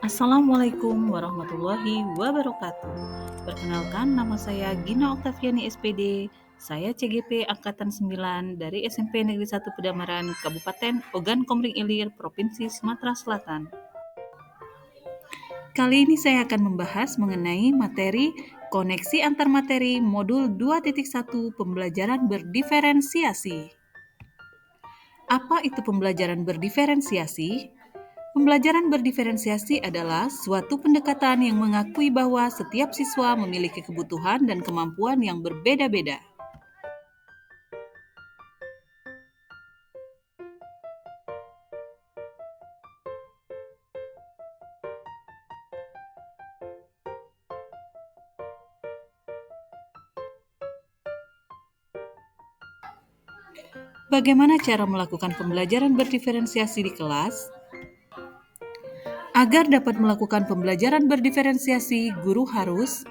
Assalamualaikum warahmatullahi wabarakatuh. Perkenalkan, nama saya Gina Oktaviani SPD. Saya CGP Angkatan 9 dari SMP Negeri 1 Pedamaran, Kabupaten Ogan Komering Ilir, Provinsi Sumatera Selatan. Kali ini saya akan membahas mengenai materi koneksi antar materi modul 2.1 pembelajaran berdiferensiasi. Apa itu pembelajaran berdiferensiasi? Pembelajaran berdiferensiasi adalah suatu pendekatan yang mengakui bahwa setiap siswa memiliki kebutuhan dan kemampuan yang berbeda-beda. Bagaimana cara melakukan pembelajaran berdiferensiasi di kelas? Agar dapat melakukan pembelajaran berdiferensiasi, guru harus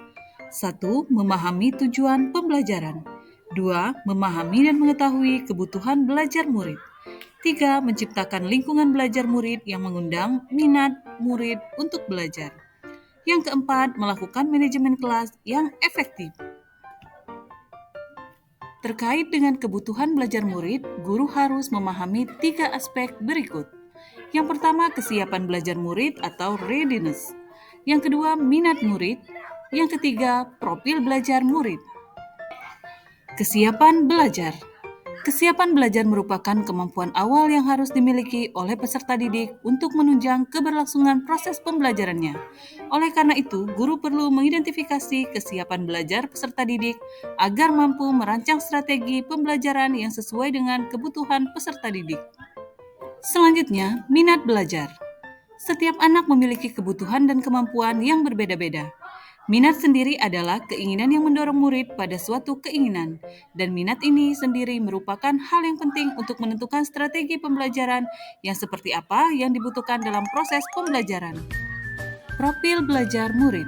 1. Memahami tujuan pembelajaran. 2. Memahami dan mengetahui kebutuhan belajar murid. 3. Menciptakan lingkungan belajar murid yang mengundang minat murid untuk belajar. Yang keempat, melakukan manajemen kelas yang efektif. Terkait dengan kebutuhan belajar murid, guru harus memahami 3 aspek berikut. Yang pertama, kesiapan belajar murid atau readiness. Yang kedua, minat murid. Yang ketiga, profil belajar murid. Kesiapan belajar. Kesiapan belajar merupakan kemampuan awal yang harus dimiliki oleh peserta didik untuk menunjang keberlangsungan proses pembelajarannya. Oleh karena itu, guru perlu mengidentifikasi kesiapan belajar peserta didik agar mampu merancang strategi pembelajaran yang sesuai dengan kebutuhan peserta didik. Selanjutnya, minat belajar. Setiap anak memiliki kebutuhan dan kemampuan yang berbeda-beda. Minat sendiri adalah keinginan yang mendorong murid pada suatu keinginan, dan minat ini sendiri merupakan hal yang penting untuk menentukan strategi pembelajaran yang seperti apa yang dibutuhkan dalam proses pembelajaran. Profil belajar murid.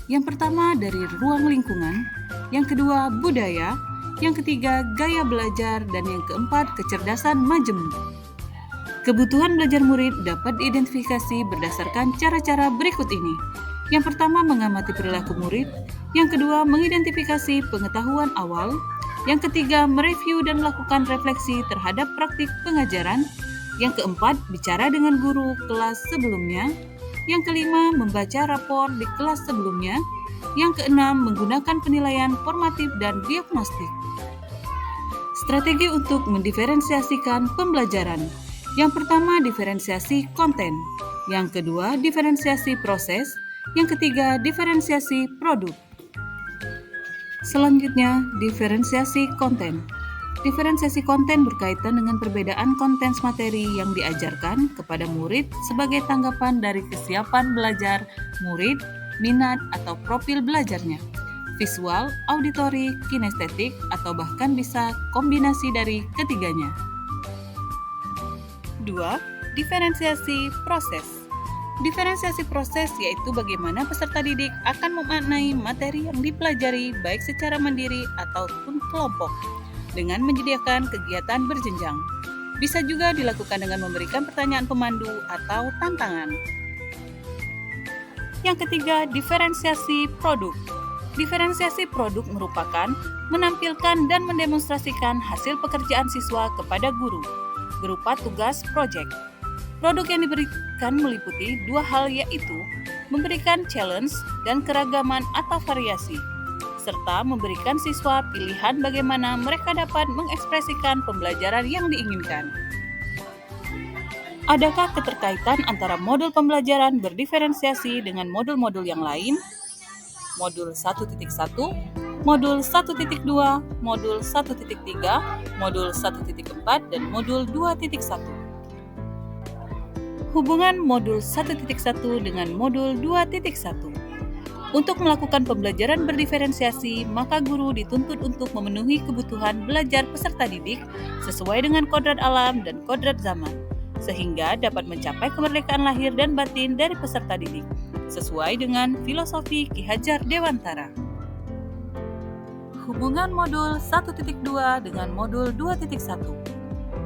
Yang pertama dari ruang lingkungan, yang kedua budaya, yang ketiga gaya belajar, dan yang keempat kecerdasan majemuk. Kebutuhan belajar murid dapat diidentifikasi berdasarkan cara-cara berikut ini. Yang pertama, mengamati perilaku murid. Yang kedua, mengidentifikasi pengetahuan awal. Yang ketiga, mereview dan melakukan refleksi terhadap praktik pengajaran. Yang keempat, bicara dengan guru kelas sebelumnya. Yang kelima, membaca rapor di kelas sebelumnya. Yang keenam, menggunakan penilaian formatif dan diagnostik. Strategi untuk mendiferensiasikan pembelajaran. Yang pertama, diferensiasi konten. Yang kedua, diferensiasi proses. Yang ketiga, diferensiasi produk. Selanjutnya, diferensiasi konten. Diferensiasi konten berkaitan dengan perbedaan konten materi yang diajarkan kepada murid sebagai tanggapan dari kesiapan belajar murid, minat atau profil belajarnya, visual, auditori, kinestetik, atau bahkan bisa kombinasi dari ketiganya. 2. Diferensiasi proses. Diferensiasi proses yaitu bagaimana peserta didik akan memaknai materi yang dipelajari baik secara mandiri ataupun kelompok dengan menyediakan kegiatan berjenjang. Bisa juga dilakukan dengan memberikan pertanyaan pemandu atau tantangan. Yang ketiga, diferensiasi produk. Diferensiasi produk merupakan menampilkan dan mendemonstrasikan hasil pekerjaan siswa kepada guru berupa tugas proyek. Produk yang diberikan meliputi 2 hal, yaitu memberikan challenge dan keragaman atau variasi, serta memberikan siswa pilihan bagaimana mereka dapat mengekspresikan pembelajaran yang diinginkan. Adakah keterkaitan antara modul pembelajaran berdiferensiasi dengan modul-modul yang lain? Modul 1.1, modul 1.2, modul 1.3, modul 1.4, dan modul 2.1. Hubungan modul 1.1 dengan modul 2.1. Untuk melakukan pembelajaran berdiferensiasi, maka guru dituntut untuk memenuhi kebutuhan belajar peserta didik sesuai dengan kodrat alam dan kodrat zaman, sehingga dapat mencapai kemerdekaan lahir dan batin dari peserta didik, sesuai dengan filosofi Ki Hajar Dewantara. Hubungan modul 1.2 dengan modul 2.1.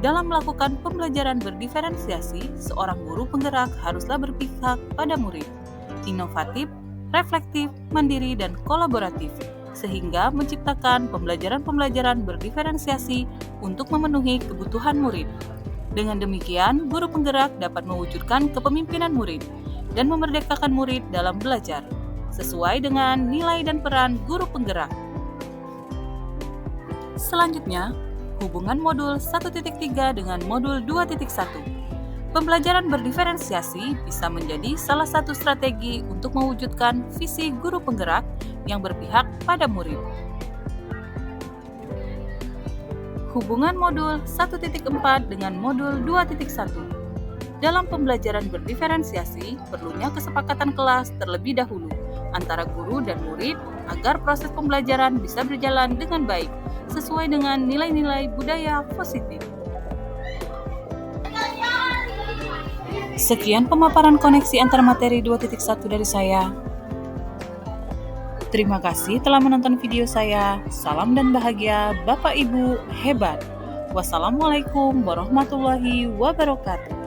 Dalam melakukan pembelajaran berdiferensiasi, seorang guru penggerak haruslah berpihak pada murid, inovatif, reflektif, mandiri, dan kolaboratif, sehingga menciptakan pembelajaran-pembelajaran berdiferensiasi untuk memenuhi kebutuhan murid. Dengan demikian, guru penggerak dapat mewujudkan kepemimpinan murid dan memerdekakan murid dalam belajar, sesuai dengan nilai dan peran guru penggerak. Selanjutnya, hubungan modul 1.3 dengan modul 2.1. Pembelajaran berdiferensiasi bisa menjadi salah satu strategi untuk mewujudkan visi guru penggerak yang berpihak pada murid. Hubungan modul 1.4 dengan modul 2.1. Dalam pembelajaran berdiferensiasi, perlunya kesepakatan kelas terlebih dahulu antara guru dan murid agar proses pembelajaran bisa berjalan dengan baik, sesuai dengan nilai-nilai budaya positif. Sekian pemaparan koneksi antar materi 2.1 dari saya. Terima kasih telah menonton video saya. Salam dan bahagia, Bapak Ibu hebat. Wassalamualaikum warahmatullahi wabarakatuh.